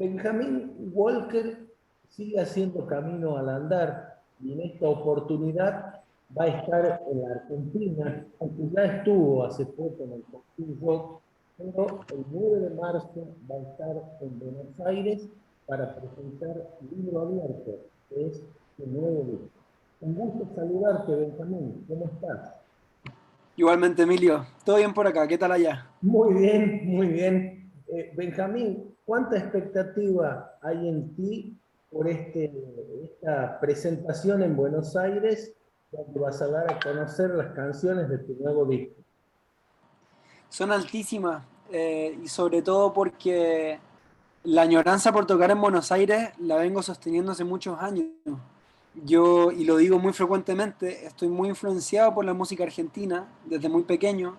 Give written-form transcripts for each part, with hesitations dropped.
Benjamín Walker sigue haciendo camino al andar y en esta oportunidad va a estar en la Argentina, aunque ya estuvo hace poco en el Cosquín Rock, pero el 9 de marzo va a estar en Buenos Aires para presentar Libro Abierto, que es su nuevo disco. Un gusto saludarte, Benjamín. ¿Cómo estás? Igualmente, Emilio, todo bien por acá, ¿qué tal allá? Muy bien, muy bien. Benjamín, ¿cuánta expectativa hay en ti por esta presentación en Buenos Aires, donde vas a dar a conocer las canciones de tu nuevo disco? Son altísimas, y sobre todo porque la añoranza por tocar en Buenos Aires la vengo sosteniendo hace muchos años. Yo, y lo digo muy frecuentemente, estoy muy influenciado por la música argentina desde muy pequeño.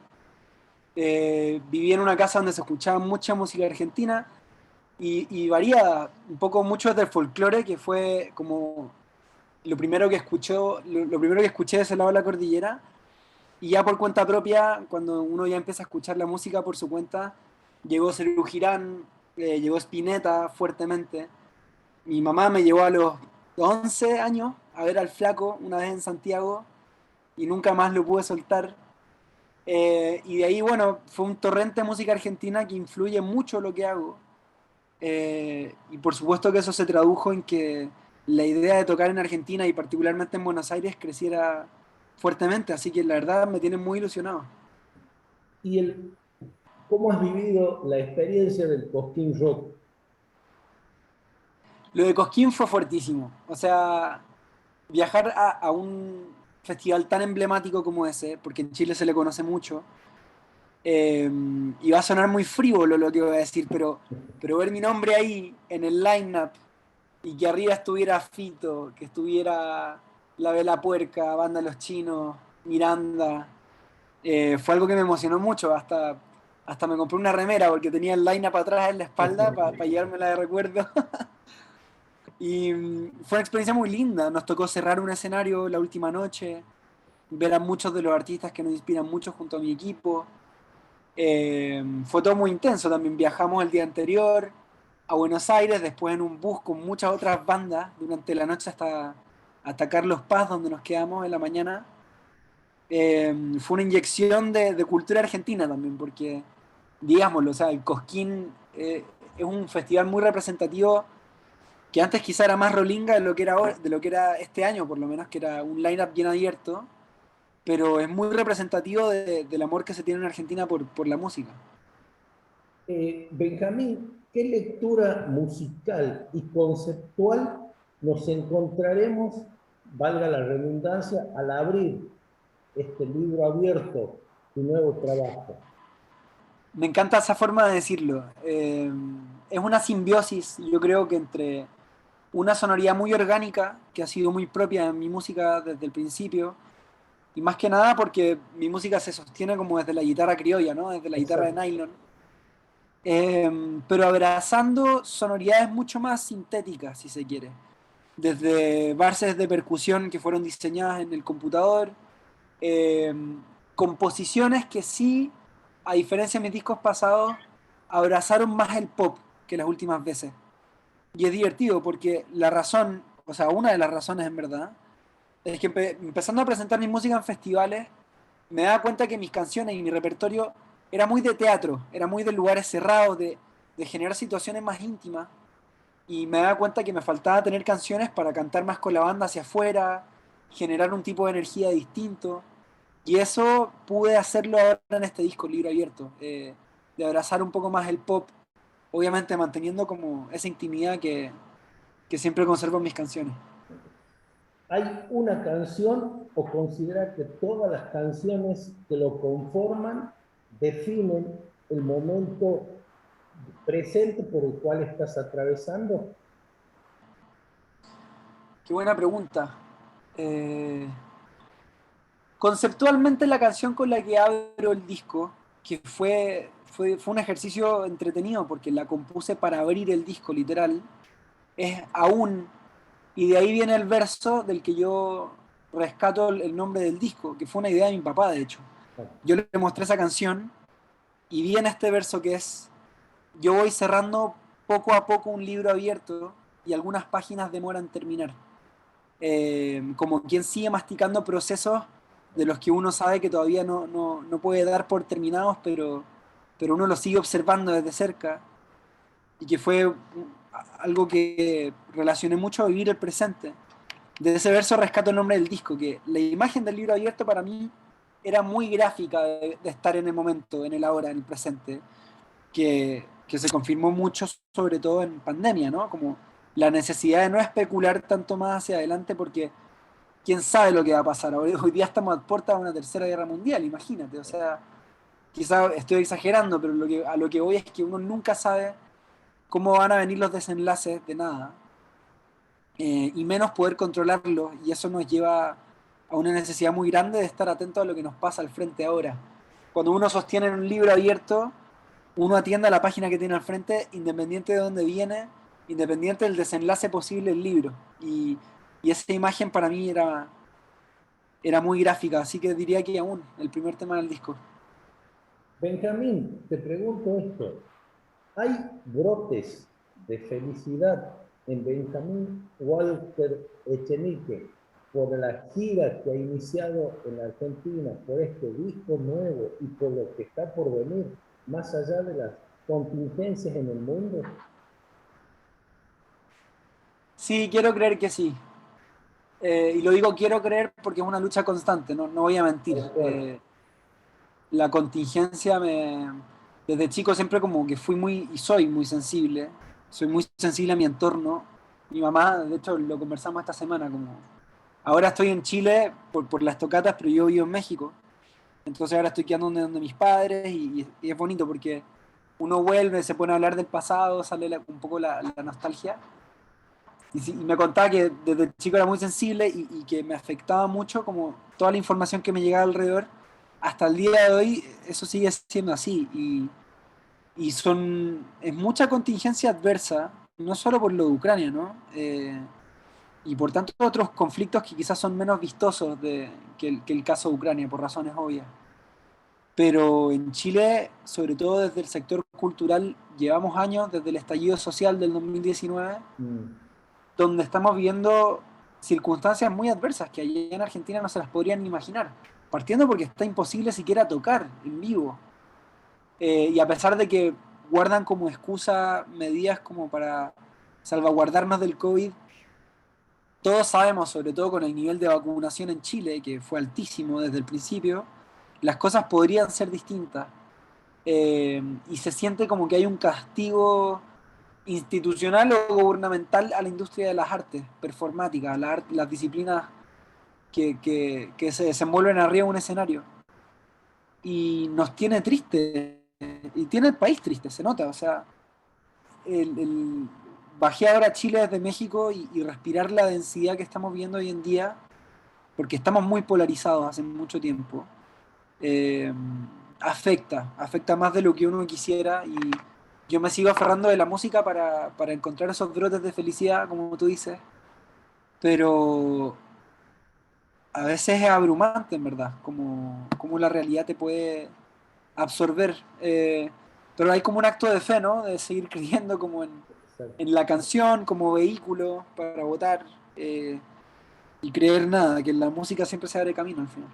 Viví en una casa donde se escuchaba mucha música argentina y variada, un poco mucho del folclore, que fue como lo primero que escuché de ese lado de la cordillera. Y ya por cuenta propia, cuando uno ya empieza a escuchar la música por su cuenta, llegó Serú Girán, llegó Spinetta fuertemente. Mi mamá me llevó a los 11 años a ver al Flaco una vez en Santiago y nunca más lo pude soltar. Y de ahí, bueno, fue un torrente de música argentina que influye mucho lo que hago. Y por supuesto que eso se tradujo en que la idea de tocar en Argentina y particularmente en Buenos Aires creciera fuertemente, así que la verdad me tiene muy ilusionado. ¿Y cómo has vivido la experiencia del Cosquín Rock? Lo de Cosquín fue fuertísimo, o sea, viajar a un festival tan emblemático como ese, porque en Chile se le conoce mucho, y va a sonar muy frívolo lo que voy a decir, pero ver mi nombre ahí en el line-up y que arriba estuviera Fito, que estuviera La Vela Puerca, Banda Los Chinos, Miranda, fue algo que me emocionó mucho, hasta me compré una remera porque tenía el line-up atrás en la espalda para llevármela de recuerdo. Y fue una experiencia muy linda, nos tocó cerrar un escenario la última noche, ver a muchos de los artistas que nos inspiran mucho junto a mi equipo. Fue todo muy intenso también. Viajamos el día anterior a Buenos Aires, después en un bus con muchas otras bandas durante la noche hasta Carlos Paz, donde nos quedamos en la mañana. Fue una inyección de cultura argentina también, porque, digámoslo, o sea, el Cosquín es un festival muy representativo que antes quizá era más rolinga de lo que era ahora, de lo que era este año, por lo menos, que era un line-up bien abierto, pero es muy representativo del amor que se tiene en Argentina por la música. Benjamín, ¿qué lectura musical y conceptual nos encontraremos, valga la redundancia, al abrir este libro abierto, tu nuevo trabajo? Me encanta esa forma de decirlo. Es una simbiosis, yo creo que entre una sonoridad muy orgánica, que ha sido muy propia en mi música desde el principio, y más que nada porque mi música se sostiene como desde la guitarra criolla, ¿no? Desde la guitarra de Exacto. nylon. Pero abrazando sonoridades mucho más sintéticas, si se quiere. Desde bases de percusión que fueron diseñadas en el computador, eh, composiciones que sí, a diferencia de mis discos pasados, abrazaron más el pop que las últimas veces. Y es divertido porque la razón, o sea, una de las razones en verdad, es que empezando a presentar mi música en festivales, me daba cuenta que mis canciones y mi repertorio era muy de teatro, era muy de lugares cerrados, de generar situaciones más íntimas. Y me daba cuenta que me faltaba tener canciones para cantar más con la banda hacia afuera, generar un tipo de energía distinto. Y eso pude hacerlo ahora en este disco, Libro Abierto, de abrazar un poco más el pop, obviamente manteniendo como esa intimidad que siempre conservo en mis canciones. ¿Hay una canción o considera que todas las canciones que lo conforman definen el momento presente por el cual estás atravesando? Qué buena pregunta. Eh, Conceptualmente la canción con la que abro el disco, que fue un ejercicio entretenido porque la compuse para abrir el disco literal, es Aún, y de ahí viene el verso del que yo rescato el nombre del disco, que fue una idea de mi papá, de hecho. Yo le mostré esa canción y vi en este verso que es, yo voy cerrando poco a poco un libro abierto y algunas páginas demoran en terminar. Como quien sigue masticando procesos de los que uno sabe que todavía no puede dar por terminados, pero uno los sigue observando desde cerca y que fue algo que relacioné mucho a vivir el presente. De ese verso rescato el nombre del disco, que la imagen del libro abierto para mí era muy gráfica de estar en el momento, en el ahora, en el presente, que se confirmó mucho, sobre todo en pandemia, ¿no? Como la necesidad de no especular tanto más hacia adelante porque quién sabe lo que va a pasar. Hoy día estamos a puerta de una tercera guerra mundial, imagínate. O sea, quizás estoy exagerando, pero a lo que voy es que uno nunca sabe cómo van a venir los desenlaces de nada, y menos poder controlarlos, y eso nos lleva a una necesidad muy grande de estar atento a lo que nos pasa al frente ahora. Cuando uno sostiene un libro abierto, uno atiende a la página que tiene al frente, independiente de dónde viene, independiente del desenlace posible del libro. Y esa imagen para mí era muy gráfica, así que diría que aún el primer tema del disco. Benjamín, te pregunto esto. ¿Hay brotes de felicidad en Benjamín Walker Echenique por la gira que ha iniciado en la Argentina, por este disco nuevo y por lo que está por venir, más allá de las contingencias en el mundo? Sí, quiero creer que sí. Y lo digo quiero creer porque es una lucha constante, no voy a mentir. Tal cual. La contingencia desde chico siempre como que fui muy, y soy muy sensible a mi entorno. Mi mamá, de hecho, lo conversamos esta semana, como ahora estoy en Chile por las tocatas, pero yo vivo en México. Entonces ahora estoy quedando donde mis padres y es bonito porque uno vuelve, se pone a hablar del pasado, sale un poco la nostalgia. Y me contaba que desde chico era muy sensible y que me afectaba mucho como toda la información que me llegaba alrededor. Hasta el día de hoy eso sigue siendo así es mucha contingencia adversa, no solo por lo de Ucrania, ¿no? Y por tanto otros conflictos que quizás son menos vistosos que el caso de Ucrania, por razones obvias. Pero en Chile, sobre todo desde el sector cultural, llevamos años, desde el estallido social del 2019, Mm. donde estamos viendo circunstancias muy adversas que allá en Argentina no se las podrían ni imaginar. Partiendo porque está imposible siquiera tocar en vivo. Y a pesar de que guardan como excusa medidas como para salvaguardarnos del COVID, todos sabemos, sobre todo con el nivel de vacunación en Chile, que fue altísimo desde el principio, las cosas podrían ser distintas. Y se siente como que hay un castigo institucional o gubernamental a la industria de las artes performáticas, las disciplinas que se desenvuelven arriba de un escenario. Y nos tiene triste, y tiene el país triste, se nota. O sea, bajé ahora a Chile desde México y respirar la densidad que estamos viendo hoy en día, porque estamos muy polarizados hace mucho tiempo, eh, afecta más de lo que uno quisiera y yo me sigo aferrando de la música para encontrar esos brotes de felicidad, como tú dices, pero a veces es abrumante, en verdad, como la realidad te puede absorber. Pero hay como un acto de fe, ¿no? De seguir creyendo como Exacto. en la canción, como vehículo para votar, y creer nada, que la música siempre se abre camino al final.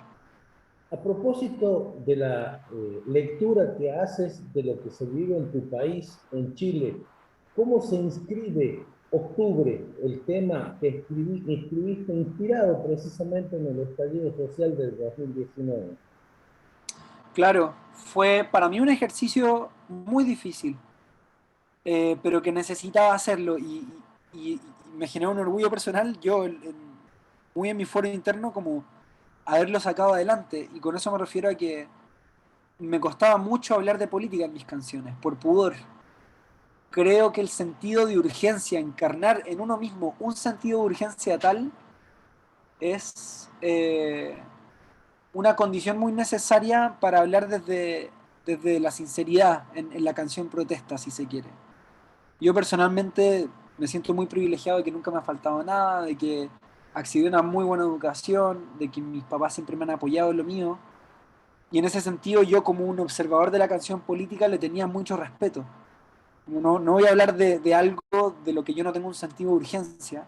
A propósito de la lectura que haces de lo que se vive en tu país, en Chile, ¿cómo se inscribe octubre, el tema que escribiste inspirado precisamente en el estallido social del 2019? Claro, fue para mí un ejercicio muy difícil, pero que necesitaba hacerlo y me generó un orgullo personal, yo muy en mi foro interno, como haberlo sacado adelante. Y con eso me refiero a que me costaba mucho hablar de política en mis canciones, por pudor. Creo que el sentido de urgencia, encarnar en uno mismo un sentido de urgencia tal, es una condición muy necesaria para hablar desde la sinceridad en la canción protesta, si se quiere. Yo personalmente me siento muy privilegiado de que nunca me ha faltado nada, de que accedí a una muy buena educación, de que mis papás siempre me han apoyado en lo mío. Y en ese sentido yo como un observador de la canción política le tenía mucho respeto. No voy a hablar de algo de lo que yo no tengo un sentido de urgencia,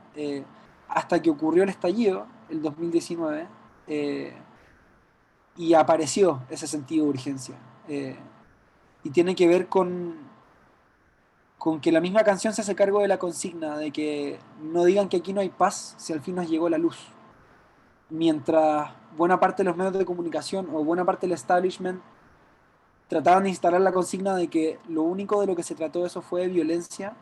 hasta que ocurrió el estallido, el 2019, eh, y apareció ese sentido de urgencia. Eh, y tiene que ver con que la misma canción se hace cargo de la consigna, de que no digan que aquí no hay paz si al fin nos llegó la luz. Mientras buena parte de los medios de comunicación o buena parte del establishment trataban de instalar la consigna de que lo único de lo que se trató de eso fue de violencia.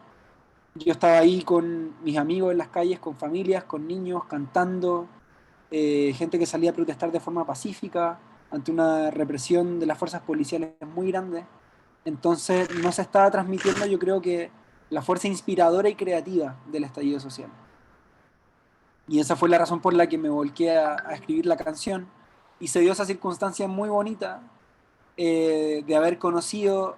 Yo estaba ahí con mis amigos en las calles, con familias, con niños, cantando, gente que salía a protestar de forma pacífica ante una represión de las fuerzas policiales muy grande. Entonces no se estaba transmitiendo, yo creo que la fuerza inspiradora y creativa del estallido social. Y esa fue la razón por la que me volqué a escribir la canción. Y se dio esa circunstancia muy bonita de haber conocido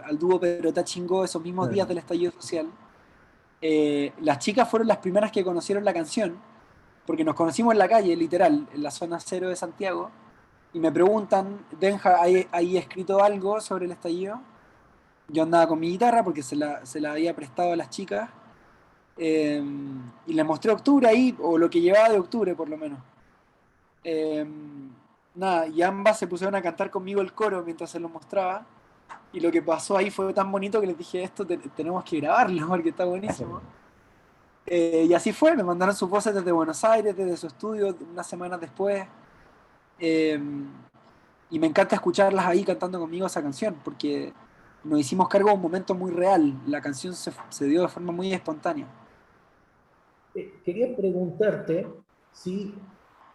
al dúo Perotá Chingó esos mismos días del estallido social. Las chicas fueron las primeras que conocieron la canción, porque nos conocimos en la calle, literal, en la zona cero de Santiago, y me preguntan, Benja, ¿hay escrito algo sobre el estallido? Yo andaba con mi guitarra porque se la había prestado a las chicas, eh, y les mostré octubre ahí, o lo que llevaba de octubre por lo menos. Eh, Nada, y ambas se pusieron a cantar conmigo el coro mientras se lo mostraba. Y lo que pasó ahí fue tan bonito que les dije, esto tenemos que grabarlo porque está buenísimo. Y así fue, me mandaron sus voces desde Buenos Aires, desde su estudio, unas semanas después. Eh, y me encanta escucharlas ahí cantando conmigo esa canción, porque nos hicimos cargo de un momento muy real. La canción se dio de forma muy espontánea. Quería preguntarte si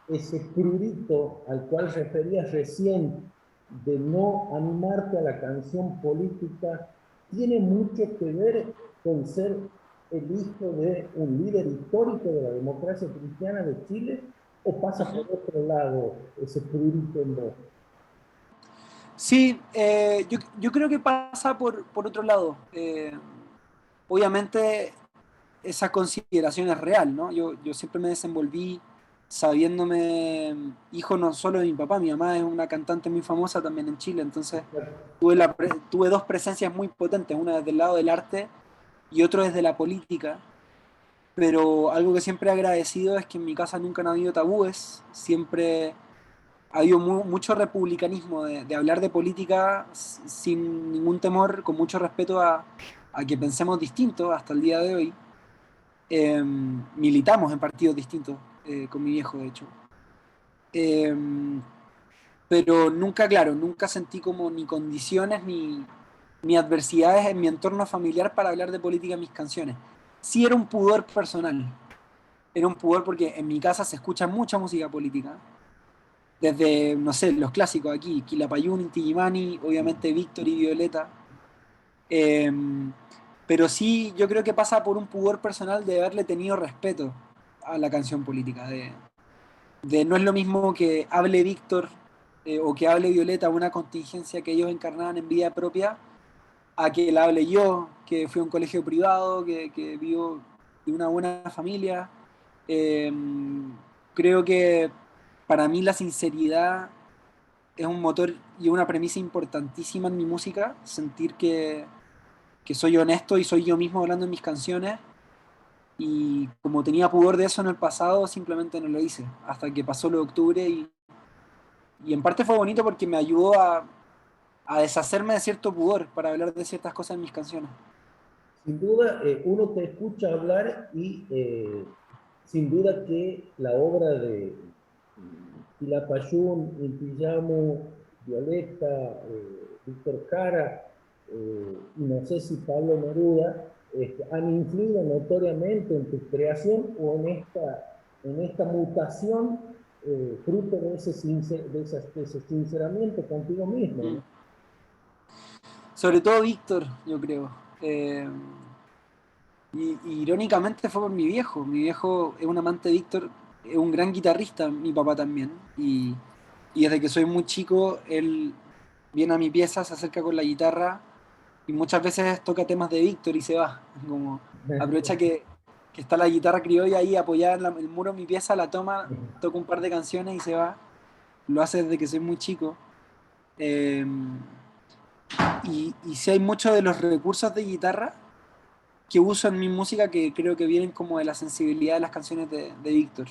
ese prurito al cual referías recién de no animarte a la canción política tiene mucho que ver con ser el hijo de un líder histórico de la democracia cristiana de Chile, o pasa por otro lado ese prurito en vos. Sí, yo creo que pasa por otro lado. Obviamente esa consideración es real, ¿no? Yo siempre me desenvolví sabiéndome hijo no solo de mi papá, mi mamá es una cantante muy famosa también en Chile, entonces tuve dos presencias muy potentes, una desde el lado del arte y otro desde la política, pero algo que siempre he agradecido es que en mi casa nunca han habido tabúes, siempre ha habido mucho republicanismo de hablar de política sin ningún temor, con mucho respeto a que pensemos distinto hasta el día de hoy. Militamos en partidos distintos, con mi viejo, de hecho. Eh, pero nunca, claro, nunca sentí como ni condiciones ni adversidades en mi entorno familiar para hablar de política en mis canciones. Sí era un pudor personal, era un pudor porque en mi casa se escucha mucha música política, desde, no sé, los clásicos aquí, Quilapayún, Inti Illimani, obviamente Víctor y Violeta. Eh, pero sí, yo creo que pasa por un pudor personal de haberle tenido respeto a la canción política, de no es lo mismo que hable Víctor o que hable Violeta, una contingencia que ellos encarnaban en vida propia, a que la hable yo, que fui a un colegio privado, que vivo de una buena familia. Eh, Creo que para mí la sinceridad es un motor y una premisa importantísima en mi música, sentir que soy honesto y soy yo mismo hablando en mis canciones. Y como tenía pudor de eso en el pasado, simplemente no lo hice, hasta que pasó lo de octubre y en parte fue bonito porque me ayudó a deshacerme de cierto pudor para hablar de ciertas cosas en mis canciones. Sin duda, uno te escucha hablar y sin duda que la obra de Quilapayún, Inti Illimani, Violeta, Víctor Jara, y no sé si Pablo Neruda, han influido notoriamente en tu creación o en esta mutación fruto de de ese sinceramiento contigo mismo, ¿no? Sobre todo Víctor, yo creo. Y irónicamente fue por mi viejo. Mi viejo es un amante de Víctor, es un gran guitarrista, mi papá también. Y desde que soy muy chico, él viene a mi pieza, se acerca con la guitarra y muchas veces toca temas de Víctor y se va. Como aprovecha que está la guitarra criolla ahí apoyada en el muro de mi pieza, la toma, toca un par de canciones y se va. Lo hace desde que soy muy chico. Eh, y sí hay muchos de los recursos de guitarra que uso en mi música que creo que vienen como de la sensibilidad de las canciones de Víctor.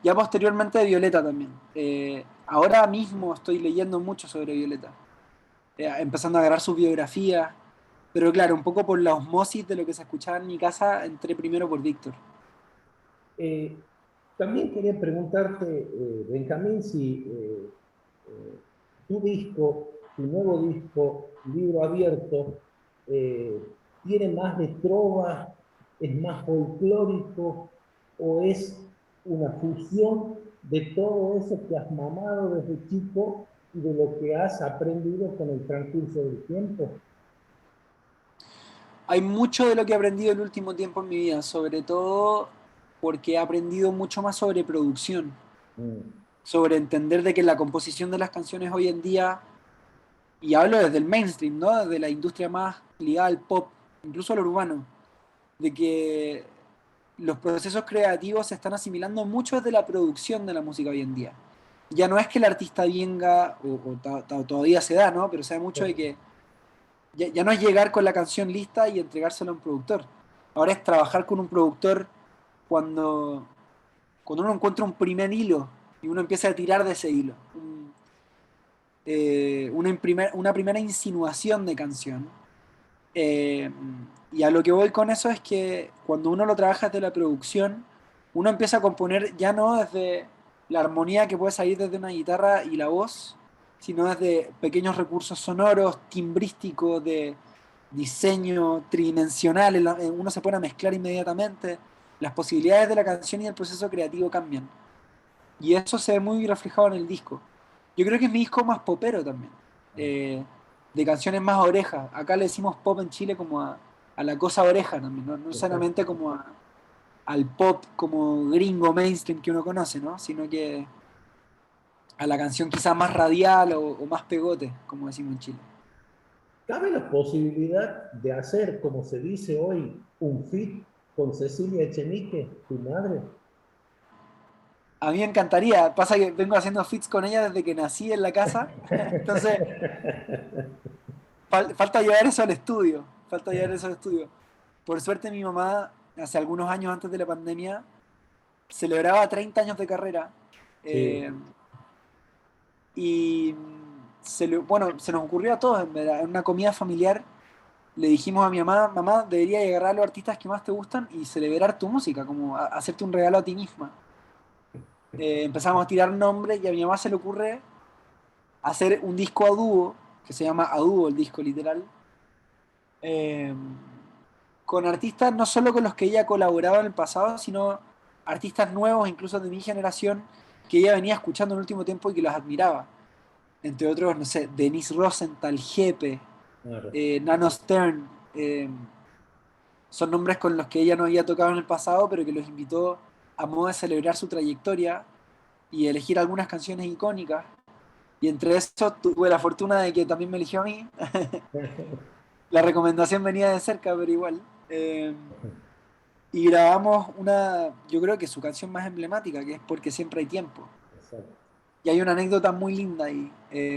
Ya posteriormente de Violeta también. Ahora mismo estoy leyendo mucho sobre Violeta, empezando a agarrar su biografía, pero claro, un poco por la osmosis de lo que se escuchaba en mi casa, entré primero por Víctor. Eh, También quería preguntarte, Benjamín, si tu disco, tu nuevo disco, Libro Abierto, tiene más de trova, es más folclórico o es una fusión de todo eso que has mamado desde chico y de lo que has aprendido con el transcurso del tiempo. Hay mucho de lo que he aprendido el último tiempo en mi vida, sobre todo porque he aprendido mucho más sobre producción, Mm, sobre entender de que la composición de las canciones hoy en día, y hablo desde el mainstream, ¿no? Desde la industria más ligada al pop, incluso al urbano, de que los procesos creativos se están asimilando mucho desde la producción de la música hoy en día. Ya no es que el artista venga, o todavía se da, ¿no? Pero se da mucho de que ya no es llegar con la canción lista y entregársela a un productor. Ahora es trabajar con un productor cuando, cuando uno encuentra un primer hilo y uno empieza a tirar de ese hilo. Una primera insinuación de canción. Eh, y a lo que voy con eso es que cuando uno lo trabaja desde la producción, uno empieza a componer ya no desde la armonía que puede salir desde una guitarra y la voz, sino desde pequeños recursos sonoros, timbrísticos, de diseño tridimensional. Uno se pone a mezclar inmediatamente. Las posibilidades de la canción y el proceso creativo cambian. Y eso se ve muy reflejado en el disco. Yo creo que es mi disco más popero también. De canciones más orejas. Acá le decimos pop en Chile como a la cosa oreja también, no solamente como al pop como gringo mainstream que uno conoce, ¿no? Sino que a la canción quizás más radial o más pegote, como decimos en Chile. ¿Cabe la posibilidad de hacer, como se dice hoy, un feat con Cecilia Echenique, tu madre? A mí me encantaría, pasa que vengo haciendo fits con ella desde que nací en la casa, entonces falta llevar eso al estudio, falta llevar eso al estudio. Por suerte mi mamá, hace algunos años antes de la pandemia, celebraba 30 años de carrera Sí. eh, y bueno, se nos ocurrió a todos, en verdad, en una comida familiar le dijimos a mi mamá, mamá, debería agarrar a los artistas que más te gustan y celebrar tu música, como hacerte un regalo a ti misma. Empezamos a tirar nombres y a mi mamá se le ocurre hacer un disco a dúo, que se llama a dúo el disco literal, eh, con artistas no solo con los que ella colaboraba en el pasado, sino artistas nuevos, incluso de mi generación, que ella venía escuchando en el último tiempo y que los admiraba. Entre otros, no sé, Denise Rosenthal, Jepe, Claro. Nano Stern, son nombres con los que ella no había tocado en el pasado, pero que los invitó a modo de celebrar su trayectoria y elegir algunas canciones icónicas. Y entre eso tuve la fortuna de que también me eligió a mí. La recomendación venía de cerca, pero igual. Y grabamos yo creo que su canción más emblemática, que es Porque siempre hay tiempo. Exacto. Y hay una anécdota muy linda ahí,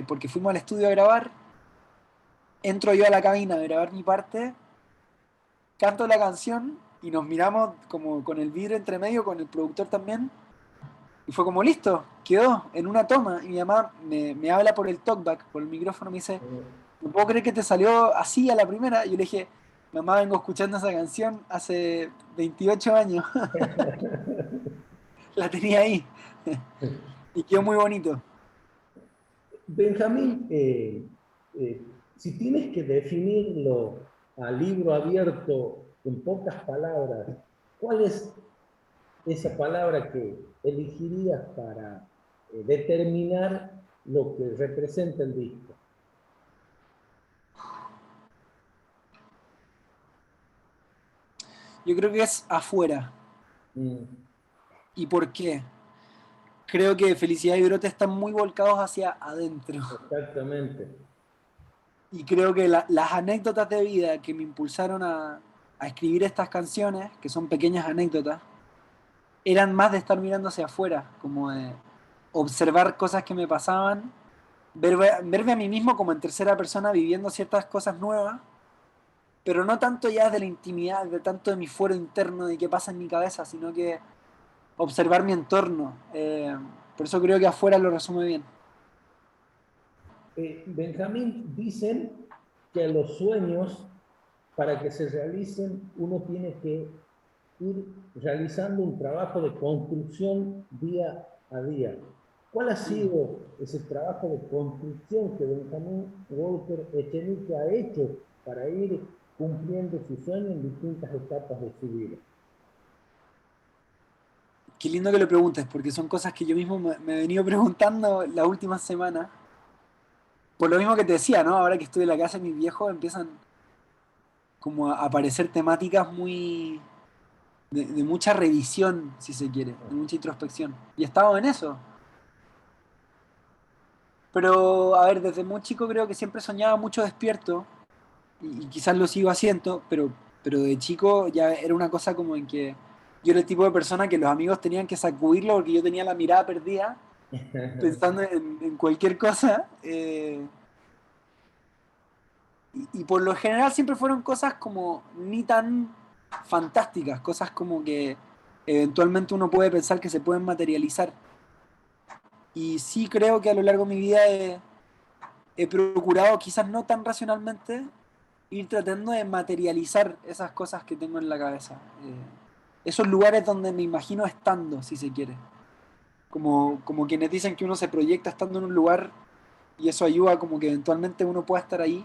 porque fuimos al estudio a grabar, entro yo a la cabina a grabar mi parte, canto la canción y nos miramos como con el vidrio entre medio, con el productor también, y fue como listo, quedó en una toma. Y mi mamá me habla por el talkback, por el micrófono, me dice, no puedo creer que te salió así a la primera. Y yo le dije, mamá, vengo escuchando esa canción hace 28 años, la tenía ahí. Y quedó muy bonito. Benjamín, si tienes que definirlo a libro abierto en pocas palabras, ¿cuál es esa palabra que elegirías para determinar lo que representa el disco? Yo creo que es afuera. Mm, ¿Y por qué? Creo que Felicidad y Brote están muy volcados hacia adentro. exactamente. Y creo que las anécdotas de vida que me impulsaron a escribir estas canciones, que son pequeñas anécdotas, eran más de estar mirando hacia afuera, como de observar cosas que me pasaban verme a mí mismo como en tercera persona viviendo ciertas cosas nuevas, pero no tanto ya de la intimidad, de tanto de mi fuero interno, de qué pasa en mi cabeza, sino que observar mi entorno. Por eso creo que afuera lo resume bien. Benjamín, dicen que los sueños, para que se realicen, uno tiene que ir realizando un trabajo de construcción día a día. ¿Cuál ha sido ese trabajo de construcción que Benjamín Walker Echenique ha hecho para ir cumpliendo su sueño en distintas etapas de su vida? Qué lindo que lo preguntes, porque son cosas que yo mismo me he venido preguntando las últimas semanas. Por lo mismo que te decía, ¿no? Ahora que estoy en la casa de mis viejos, empiezan como a aparecer temáticas muy de mucha revisión, si se quiere, de mucha introspección. Y he estado en eso. Pero, a ver, desde muy chico creo que siempre soñaba mucho despierto, y quizás lo sigo haciendo, pero de chico ya era una cosa como en que yo era el tipo de persona que los amigos tenían que sacudirlo porque yo tenía la mirada perdida, pensando en cualquier cosa. Y por lo general siempre fueron cosas como ni tan fantásticas, cosas como que eventualmente uno puede pensar que se pueden materializar. Y sí creo que a lo largo de mi vida he procurado, quizás no tan racionalmente, ir tratando de materializar esas cosas que tengo en la cabeza. Esos lugares donde me imagino estando, si se quiere. Como quienes dicen que uno se proyecta estando en un lugar y eso ayuda como que eventualmente uno pueda estar ahí.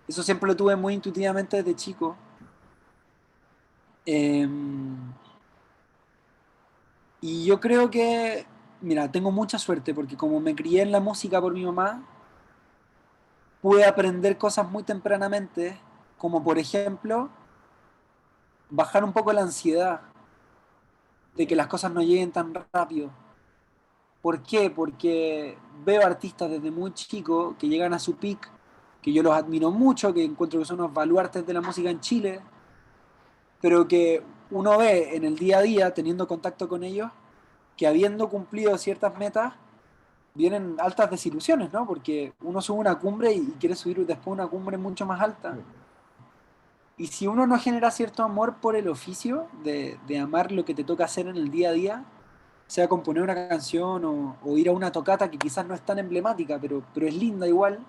Eso siempre lo tuve muy intuitivamente desde chico. Eh, y yo creo que, mira, tengo mucha suerte porque como me crié en la música por mi mamá, pude aprender cosas muy tempranamente, como por ejemplo, bajar un poco la ansiedad de que las cosas no lleguen tan rápido. ¿Por qué? Porque veo artistas desde muy chico que llegan a su peak, que yo los admiro mucho, que encuentro que son unos baluartes de la música en Chile, pero que uno ve en el día a día, teniendo contacto con ellos, que habiendo cumplido ciertas metas, vienen altas desilusiones, ¿no? Porque uno sube una cumbre y quiere subir después una cumbre mucho más alta. Y si uno no genera cierto amor por el oficio de amar lo que te toca hacer en el día a día, sea componer una canción o ir a una tocata que quizás no es tan emblemática, pero es linda igual,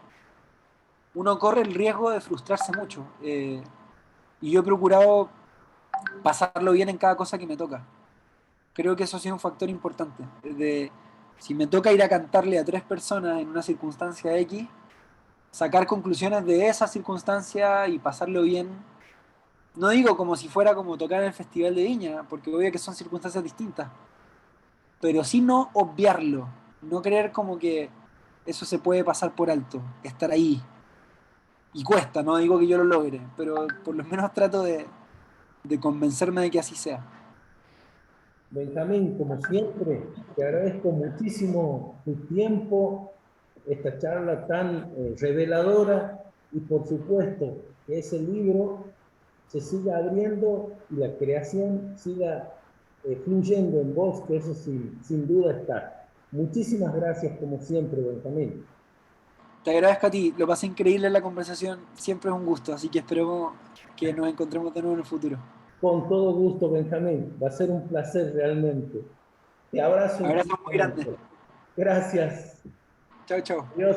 uno corre el riesgo de frustrarse mucho. Y yo he procurado pasarlo bien en cada cosa que me toca. Creo que eso ha sido un factor importante. Si me toca ir a cantarle a 3 personas en una circunstancia X, sacar conclusiones de esa circunstancia y pasarlo bien. No digo como si fuera como tocar en el Festival de Viña, porque obvio que son circunstancias distintas, pero sí no obviarlo, no creer como que eso se puede pasar por alto, estar ahí. Y cuesta, no digo que yo lo logre, pero por lo menos trato de convencerme de que así sea. Benjamín, como siempre, te agradezco muchísimo tu tiempo, esta charla tan reveladora y por supuesto que ese libro se siga abriendo y la creación siga fluyendo en vos, que eso sin duda está. Muchísimas gracias como siempre, Benjamín. Te agradezco a ti, lo pasé increíble en la conversación, siempre es un gusto, así que esperemos que nos encontremos de nuevo en el futuro. Con todo gusto, Benjamín. Va a ser un placer realmente. Te abrazo Abrazo muy grande. infinitamente. Gracias. Chao, chao. Adiós.